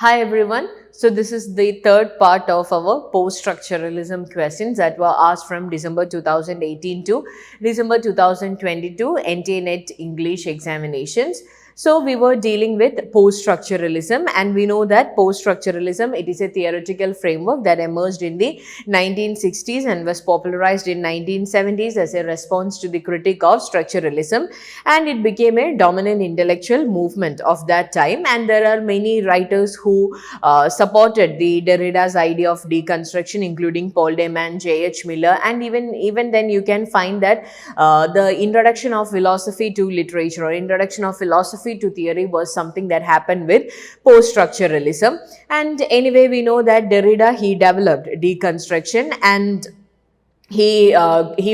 Hi everyone. So this is the third part of our post-structuralism questions that were asked from December 2018 to December 2022 NTA NET English examinations. So we were dealing with post-structuralism, and we know that post-structuralism, it is a theoretical framework that emerged in the 1960s and was popularized in 1970s as a response to the critique of structuralism, and it became a dominant intellectual movement of that time. And there are many writers who supported the Derrida's idea of deconstruction, including Paul Deman, J.H. Miller, and even then you can find that the introduction of philosophy to literature or introduction of philosophy to theory was something that happened with post-structuralism. And anyway, we know that Derrida, he developed deconstruction, and he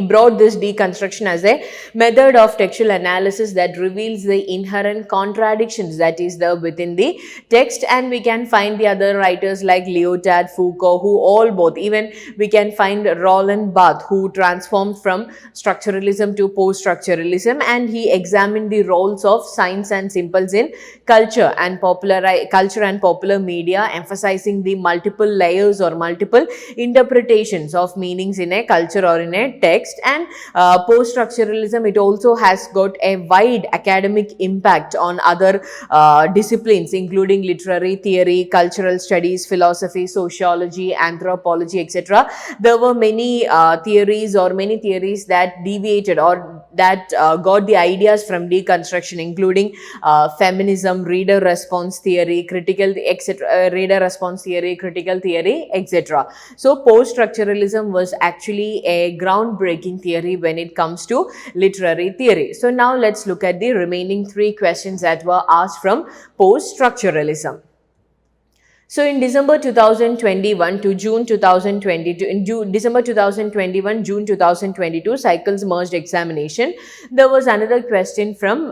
brought this deconstruction as a method of textual analysis that reveals the inherent contradictions that is there within the text. And we can find the other writers like Lyotard, Foucault, who all both, even we can find Roland Barthes, who transformed from structuralism to post-structuralism, and he examined the roles of signs and symbols in culture and popular media, emphasizing the multiple layers or multiple interpretations of meanings in a culture or in a text. And post-structuralism, it also has got a wide academic impact on other disciplines, including literary theory, cultural studies, philosophy, sociology, anthropology, etc. There were many theories that deviated or that got the ideas from deconstruction, including feminism, reader response theory, critical theory, etc. So post-structuralism was actually a groundbreaking theory when it comes to literary theory. So now let's look at the remaining three questions that were asked from post-structuralism. So in December 2021 to June 2022, December 2021, June 2022 cycles merged examination, there was another question from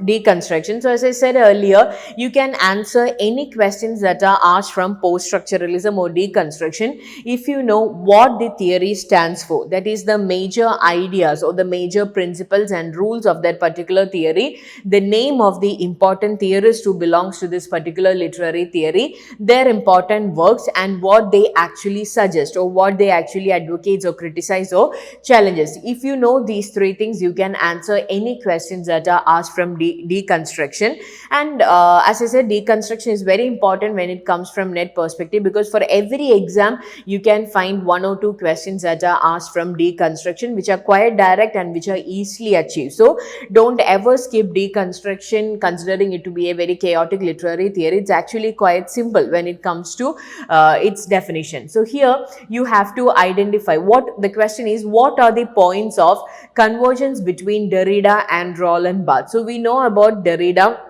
deconstruction. So as I said earlier, you can answer any questions that are asked from post-structuralism or deconstruction if you know what the theory stands for. That is the major ideas or the major principles and rules of that particular theory, the name of the important theorist who belongs to this particular literary theory, their important works, and what they actually suggest or what they actually advocates or criticize or challenges. If you know these three things, you can answer any questions that are asked from deconstruction. And as I said, deconstruction is very important when it comes from net perspective, because for every exam you can find one or two questions that are asked from deconstruction, which are quite direct and which are easily achieved. So don't ever skip deconstruction considering it to be a very chaotic literary theory. It's actually quite simple when it comes to its definition. So here you have to identify what the question is: what are the points of convergence between Derrida and Roland Barthes? So we know about Derrida.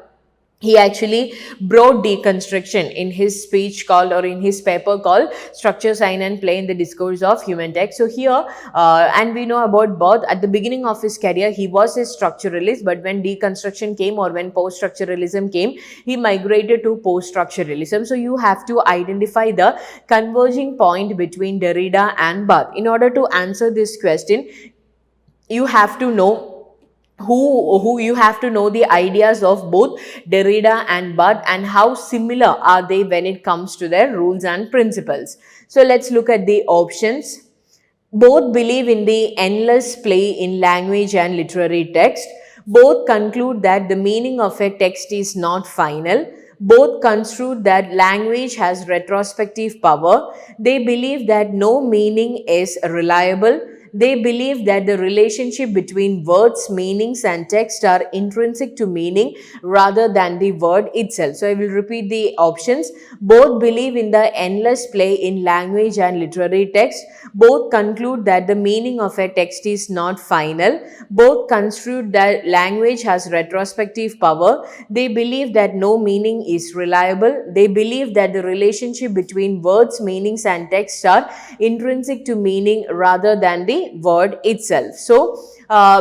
He actually brought deconstruction in his speech called, or in his paper called Structure, Sign and Play in the Discourse of Human Text. So here, and we know about Barthes, at the beginning of his career, he was a structuralist, but when deconstruction came or when post-structuralism came, he migrated to post-structuralism. So you have to identify the converging point between Derrida and Barthes. In order to answer this question, you have to know you have to know the ideas of both Derrida and Barthes and how similar are they when it comes to their rules and principles. So let's look at the options. Both believe in the endless play in language and literary text. Both conclude that the meaning of a text is not final. Both construe that language has retrospective power. They believe that no meaning is reliable. They believe that the relationship between words, meanings, and text are intrinsic to meaning rather than the word itself. So I will repeat the options. Both believe in the endless play in language and literary text. Both conclude that the meaning of a text is not final. Both construe that language has retrospective power. They believe that no meaning is reliable. They believe that the relationship between words, meanings, and text are intrinsic to meaning rather than the word itself. So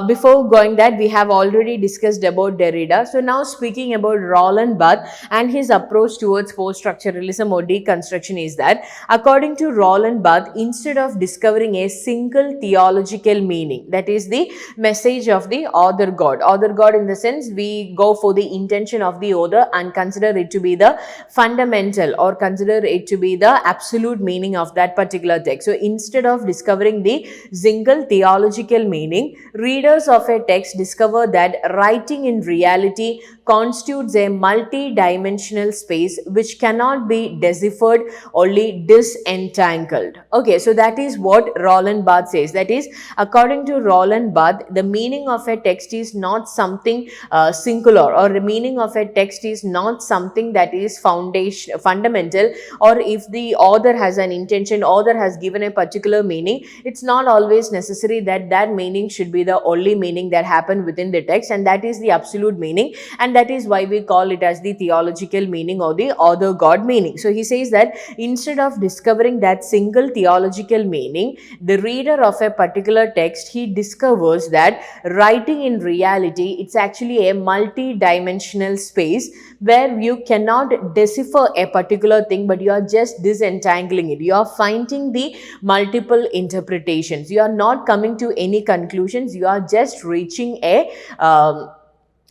before going that, we have already discussed about Derrida. So now speaking about Roland Barthes and his approach towards post-structuralism or deconstruction is that, according to Roland Barthes, instead of discovering a single theological meaning, that is the message of the author God in the sense we go for the intention of the author and consider it to be the fundamental or consider it to be the absolute meaning of that particular text. So instead of discovering the single theological meaning, readers of a text discover that writing in reality constitutes a multi-dimensional space which cannot be deciphered, only disentangled. Okay, so that is what Roland Barthes says. That is, according to Roland Barthes, the meaning of a text is not something singular, or the meaning of a text is not something that is fundamental, or if the author has an intention, author has given a particular meaning, it's not always necessary that that meaning should be the only meaning that happened within the text, and that is the absolute meaning, and that is why we call it as the theological meaning or the author God meaning. So he says that instead of discovering that single theological meaning, the reader of a particular text, he discovers that writing in reality, it's actually a multi-dimensional space where you cannot decipher a particular thing, but you are just disentangling it. You are finding the multiple interpretations. You are not coming to any conclusions. You are just reaching a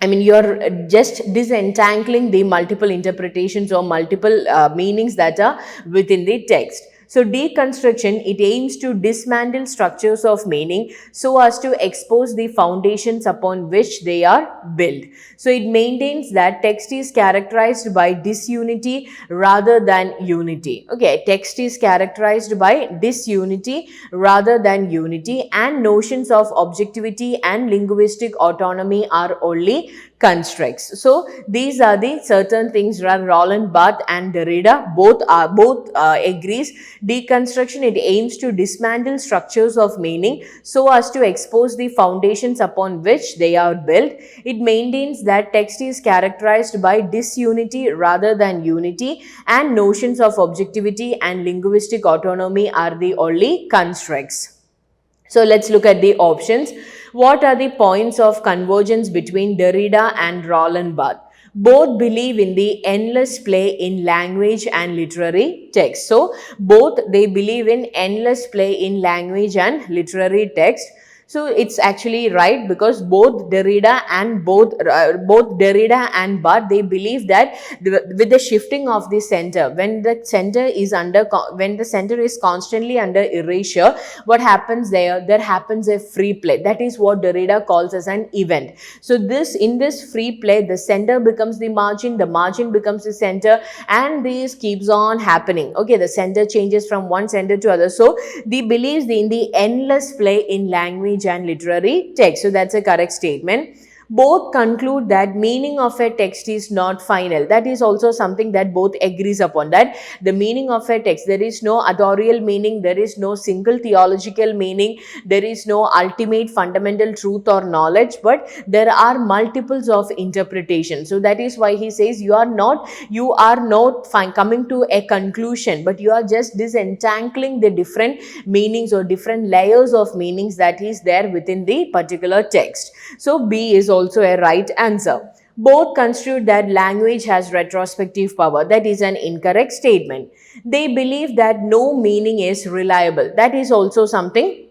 you're just disentangling the multiple interpretations or multiple meanings that are within the text. So deconstruction, it aims to dismantle structures of meaning so as to expose the foundations upon which they are built. So it maintains that text is characterized by disunity rather than unity. Okay, text is characterized by disunity rather than unity, and notions of objectivity and linguistic autonomy are only constructs. So these are the certain things that Roland Barthes and Derrida both agrees. Deconstruction, it aims to dismantle structures of meaning so as to expose the foundations upon which they are built. It maintains that text is characterized by disunity rather than unity, and notions of objectivity and linguistic autonomy are the only constructs. So let's look at the options. What are the points of convergence between Derrida and Roland Barthes? Both believe in the endless play in language and literary text. So both they believe in endless play in language and literary text. So it's actually right, because both Derrida and Barthes, they believe that with the shifting of the center, when the center is constantly under erasure, what happens there happens a free play. That is what Derrida calls as an event. So in this free play, the center becomes the margin becomes the center, and this keeps on happening. Okay, the center changes from one center to other. So the believes in the endless play in language and literary text. So that's a correct statement. Both conclude that meaning of a text is not final. That is also something that both agrees upon, that the meaning of a text, there is no authorial meaning, there is no single theological meaning, there is no ultimate fundamental truth or knowledge, but there are multiples of interpretations. So that is why he says you are not coming to a conclusion, but you are just disentangling the different meanings or different layers of meanings that is there within the particular text. So B is also a right answer. Both consider that language has retrospective power. That is an incorrect statement. They believe that no meaning is reliable. That is also something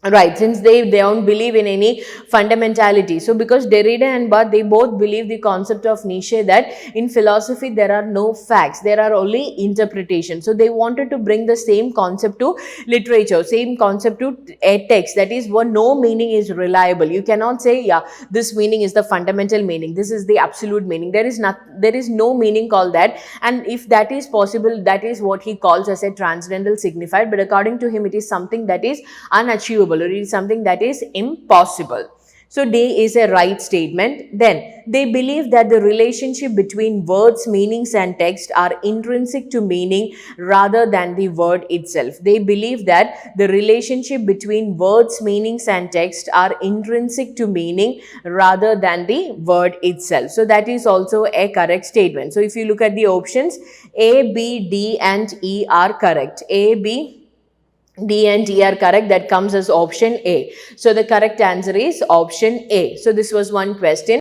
right, since they don't believe in any fundamentality. So because Derrida and Barthes, they both believe the concept of Nietzsche, that in philosophy there are no facts, there are only interpretations. So they wanted to bring the same concept to literature, same concept to a text. That is what no meaning is reliable. You cannot say, yeah, this meaning is the fundamental meaning, this is the absolute meaning. There is no meaning called that. And if that is possible, that is what he calls as a transcendental signified. But according to him, it is something that is unachievable, or it is something that is impossible. So D is a right statement. Then they believe that the relationship between words, meanings and text are intrinsic to meaning rather than the word itself. They believe that the relationship between words, meanings and text are intrinsic to meaning rather than the word itself. So that is also a correct statement. So if you look at the options, A, B, D and E are correct. A, B, D and D are correct. That comes as option A. So the correct answer is option A. So this was one question.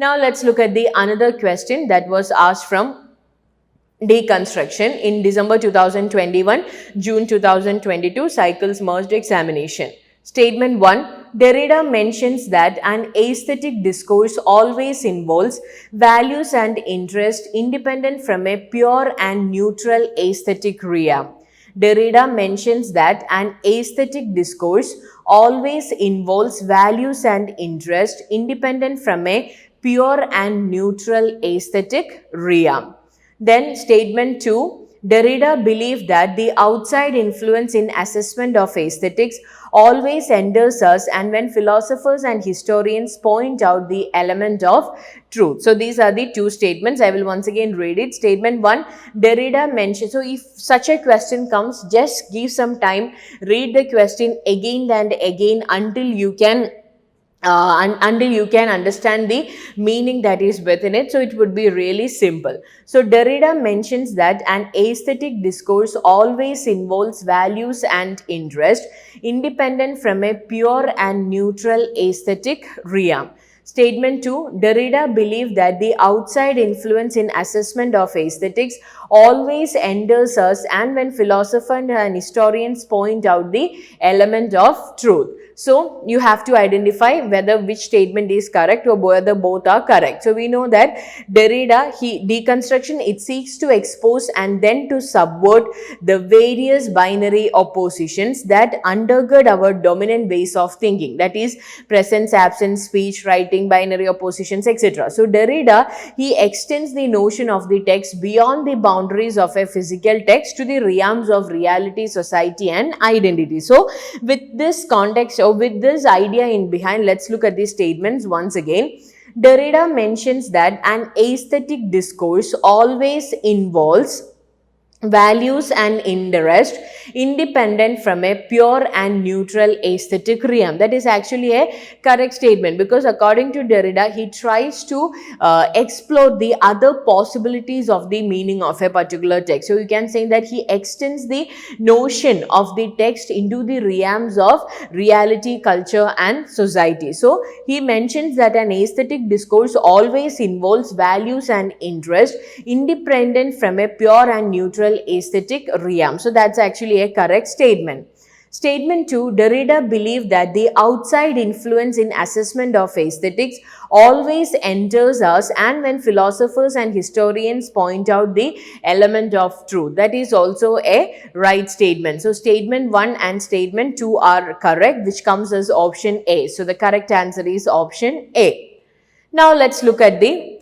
Now let's look at the another question that was asked from deconstruction in December 2021, June 2022 cycles merged examination. Statement 1. Derrida mentions that an aesthetic discourse always involves values and interest independent from a pure and neutral aesthetic realm. Derrida mentions that an aesthetic discourse always involves values and interest independent from a pure and neutral aesthetic realm. Then statement 2, Derrida believed that the outside influence in assessment of aesthetics always enters us and when philosophers and historians point out the element of truth. So these are the two statements. I will once again read it. Statement 1, Derrida mentioned, so if such a question comes, just give some time, read the question again and again until you can understand the meaning that is within it. So it would be really simple. So Derrida mentions that an aesthetic discourse always involves values and interest independent from a pure and neutral aesthetic realm. Statement 2, Derrida believed that the outside influence in assessment of aesthetics always enters us and when philosophers and historians point out the element of truth. So you have to identify whether which statement is correct or whether both are correct. So we know that Derrida, deconstruction, it seeks to expose and then to subvert the various binary oppositions that undergird our dominant ways of thinking, that is presence, absence, speech, writing, binary oppositions, etc. So Derrida, he extends the notion of the text beyond the boundaries of a physical text to the realms of reality, society and identity. So with this context or with this idea in behind, let's look at these statements once again. Derrida mentions that an aesthetic discourse always involves values and interest independent from a pure and neutral aesthetic realm. That is actually a correct statement, because according to Derrida, he tries to explore the other possibilities of the meaning of a particular text. So you can say that he extends the notion of the text into the realms of reality, culture and society. So he mentions that an aesthetic discourse always involves values and interest independent from a pure and neutral aesthetic realm. So that's actually a correct statement. Statement 2, Derrida believed that the outside influence in assessment of aesthetics always enters us and when philosophers and historians point out the element of truth. That is also a right statement. So statement 1 and statement 2 are correct, which comes as option A. So the correct answer is option A. Now let's look at the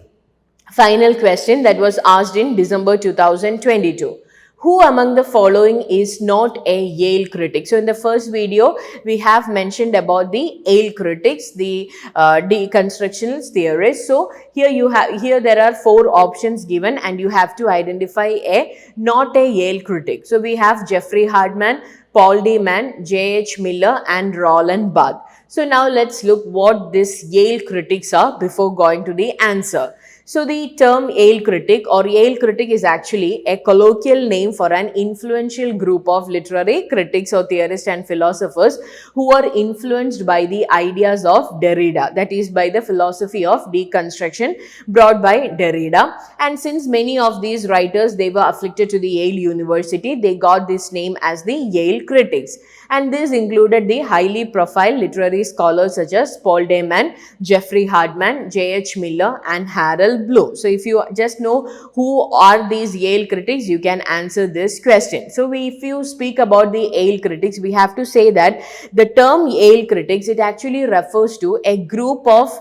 final question that was asked in December 2022. Who among the following is not a Yale critic? So in the first video, we have mentioned about the Yale critics, the deconstructionist theorists. So here there are 4 options given and you have to identify a not a Yale critic. So we have Jeffrey Hardman, Paul D. Mann, J.H. Miller and Roland Barthes. So now let's look what these Yale critics are before going to the answer. So the term Yale critic or Yale critic is actually a colloquial name for an influential group of literary critics or theorists and philosophers who are influenced by the ideas of Derrida, that is by the philosophy of deconstruction brought by Derrida. And since many of these writers, they were affiliated to the Yale University, they got this name as the Yale critics. And this included the highly profiled literary scholars such as Paul D. Mann, Jeffrey Hardman, J.H. Miller and Harold Bloom. So if you just know who are these Yale critics, you can answer this question. So if you speak about the Yale critics, we have to say that the term Yale critics, it actually refers to a group of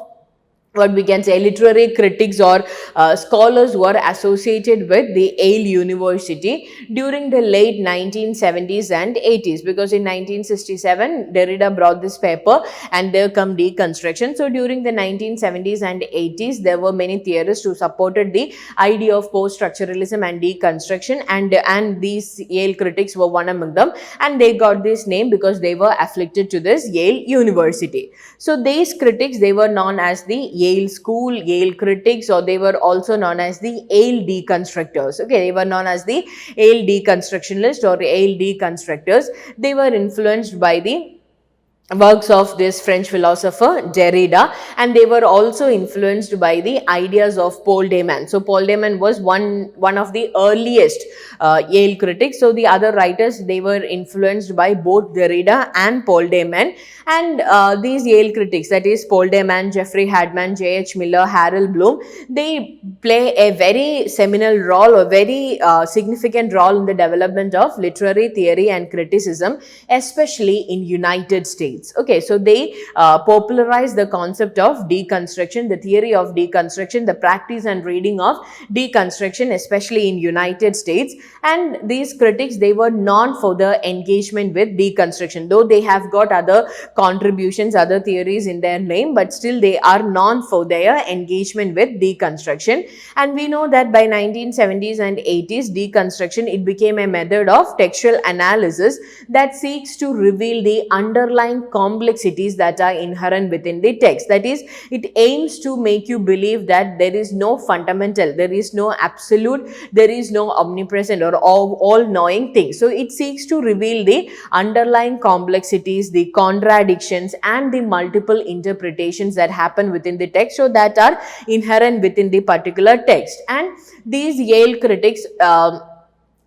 what we can say literary critics or scholars who are associated with the Yale University during the late 1970s and 80s, because in 1967 Derrida brought this paper and there come deconstruction. So during the 1970s and 80s there were many theorists who supported the idea of post-structuralism and deconstruction, and these Yale critics were one among them, and they got this name because they were affiliated to this Yale University. So these critics, they were known as the Yale School, Yale critics, or they were also known as the Yale deconstructors. Okay, they were known as the Yale deconstructionists or Yale deconstructors. They were influenced by the works of this French philosopher Derrida, and they were also influenced by the ideas of Paul D. Mann. So Paul D. Mann was one of the earliest Yale critics. So the other writers, they were influenced by both Derrida and Paul D. Mann. And these Yale critics, that is Paul D. Mann, Jeffrey Hardman, J.H. Miller, Harold Bloom, they play a very seminal role, a very significant role in the development of literary theory and criticism, especially in United States. Okay, so they popularized the concept of deconstruction, the theory of deconstruction, the practice and reading of deconstruction, especially in United States. And these critics, they were known for their engagement with deconstruction, though they have got other contributions, other theories in their name, but still they are known for their engagement with deconstruction. And we know that by 1970s and 80s, deconstruction, it became a method of textual analysis that seeks to reveal the underlying complexities that are inherent within the text. That is, it aims to make you believe that there is no fundamental, there is no absolute, there is no omnipresent or all-knowing thing. So it seeks to reveal the underlying complexities, the contradictions, and the multiple interpretations that happen within the text, so that are inherent within the particular text. And these Yale critics,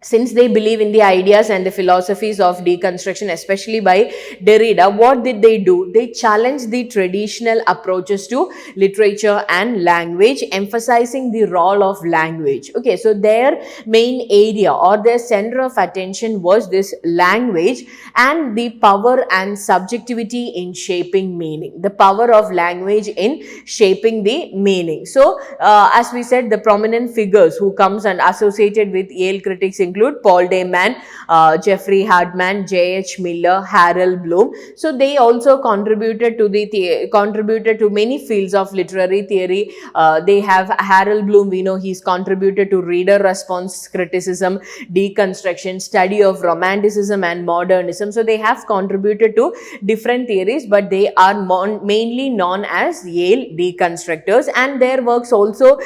since they believe in the ideas and the philosophies of deconstruction, especially by Derrida, what did they do? They challenged the traditional approaches to literature and language, emphasizing the role of language. Okay, so their main area or their center of attention was this language and the power and subjectivity in shaping meaning. The power of language in shaping the meaning. So, as we said, the prominent figures who comes and associated with Yale critics include Paul Dayman, Jeffrey Hartman, J.H. Miller, Harold Bloom. So they also contributed to many fields of literary theory. They have Harold Bloom. We know he's contributed to reader response criticism, deconstruction, study of romanticism and modernism. So they have contributed to different theories, but they are mainly known as Yale deconstructors, and their works also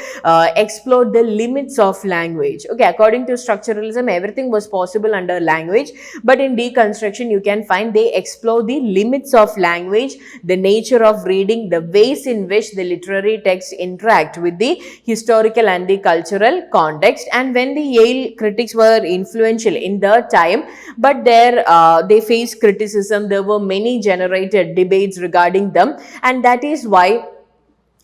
explored the limits of language. Okay, according to structuralism, everything was possible under language, but in deconstruction you can find they explore the limits of language, the nature of reading, the ways in which the literary texts interact with the historical and the cultural context. And when the Yale critics were influential in their time, but they faced criticism, there were many generated debates regarding them, and that is why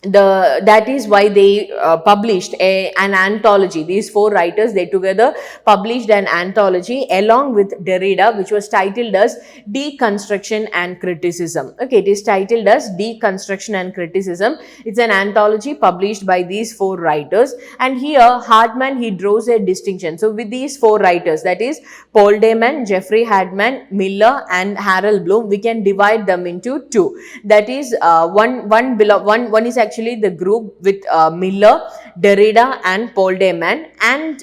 they published an anthology. These four writers, they together published an anthology along with Derrida, which was titled as Deconstruction and Criticism. Okay, it is titled as Deconstruction and Criticism. It's an anthology published by these four writers, and here Hartman, he draws a distinction. So with these four writers, that is Paul Dayman, Jeffrey Hartman, Miller and Harold Bloom, we can divide them into two. That is, one is actually the group with Miller, Derrida and Paul Dayman, and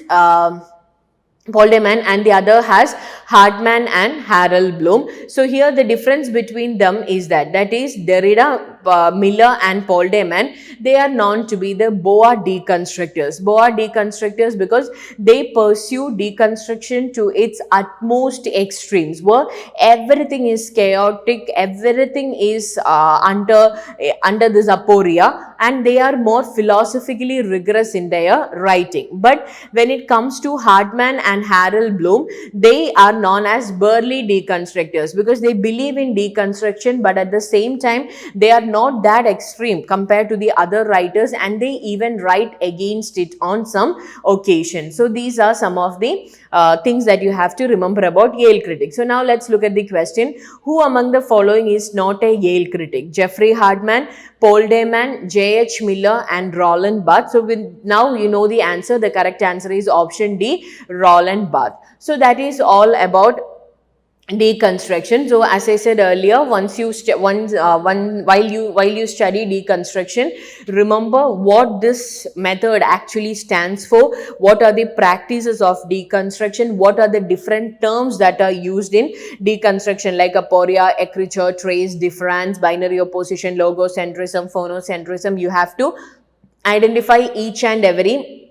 the other has Hartman and Harold Bloom. So here the difference between them is that is Derrida, Miller and Paul Dayman, they are known to be the Boa deconstructors. Boa deconstructors because they pursue deconstruction to its utmost extremes, where everything is chaotic, everything is under this aporia, and they are more philosophically rigorous in their writing. But when it comes to Hartman and Harold Bloom, they are known as burly deconstructors because they believe in deconstruction, but at the same time they are not that extreme compared to the other writers, and they even write against it on some occasion. So these are some of the things that you have to remember about Yale critics. So now let's look at the question: who among the following is not a Yale critic? Jeffrey Hartman, Paul Dayman, J.H. Miller and Roland Barthes. So now you know the answer. The correct answer is option D, Roland Barthes. So that is all about deconstruction. So as I said earlier, while you study deconstruction, remember what this method actually stands for, what are the practices of deconstruction, what are the different terms that are used in deconstruction, like aporia, écriture, trace, difference, binary opposition, logocentrism, phonocentrism. You have to identify each and every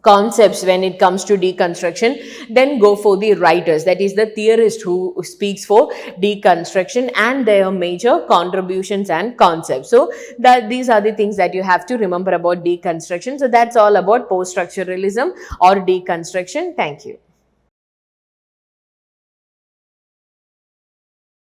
concepts when it comes to deconstruction. Then go for the writers, that is the theorist who speaks for deconstruction, and their major contributions and concepts. So these are the things that you have to remember about deconstruction. So that's all about post-structuralism or deconstruction. Thank you.